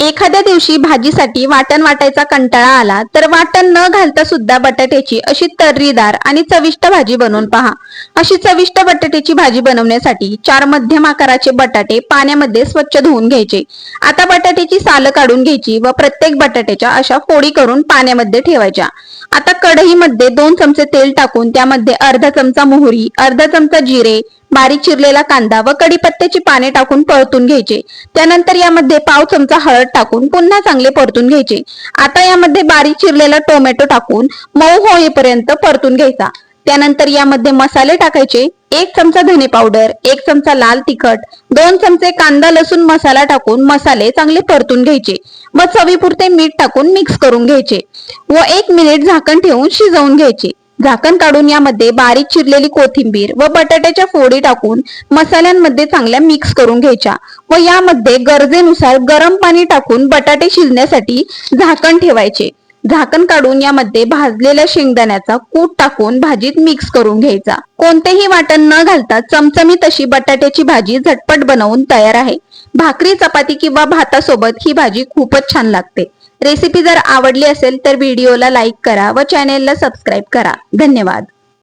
एखाद्या दिवशी भाजीसाठी वाटण वाटायचा कंटाळा आला तर वाटण न घालता सुद्धा बटाट्याची अशी तर्रीदार आणि चविष्ट भाजी बनवून पहा। अशी चविष्ट बटाट्याची भाजी बनवण्यासाठी 4 मध्यम आकाराचे बटाटे पाण्यामध्ये स्वच्छ धुवून घ्यायचे। आता बटाट्याची सालं काढून घ्यायची व प्रत्येक बटाट्याच्या अशा फोडी करून पाण्यामध्ये ठेवायच्या। आता कढईमध्ये 2 चमचे तेल टाकून त्यामध्ये अर्धा चमचा मोहरी, अर्धा चमचा जिरे, बारीक चिरलेला कांदा व कढीपत्त्याची पाने टाकून परतून घ्यायचे। त्यानंतर यामध्ये पाव चमचा हळद टाकून पुन्हा चांगले परतून घ्यायचे। आता यामध्ये बारीक चिरलेला टोमॅटो टाकून मऊ होईपर्यंत परतून घ्यायचा। त्यानंतर यामध्ये मसाले टाकायचे। 1 चमचा धने पावडर, 1 चमचा लाल तिखट, 2 चमचे कांदा लसूण मसाला टाकून मसाले चांगले परतून घ्यायचे व चवीपुरते मीठ टाकून मिक्स करून घ्यायचे व 1 मिनिट झाकण ठेवून शिजवून घ्यायचे। झाकण काढून यामध्ये बारीक चिरलेली कोथिंबीर व बटाट्याच्या फोडी टाकून मसाल्यांमध्ये चांगल्या मिक्स करून घ्यायच्या व यामध्ये गरजेनुसार गरम पाणी टाकून बटाटे शिजण्यासाठी झाकण ठेवायचे। झाकण काढून यामध्ये भाजलेल्या शेंगदाण्याचा कूट टाकून भाजीत मिक्स करून घ्यायचा। कोणतेही वाटण न घालता चमचमीत अशी बटाट्याची भाजी झटपट बनवून तयार आहे। भाकरी, चपाती किंवा भातासोबत ही भाजी खूपच छान लागते। रेसिपी जर आवडली असेल तर व्हिडिओला लाईक करा व चॅनेलला सबस्क्राईब करा। धन्यवाद।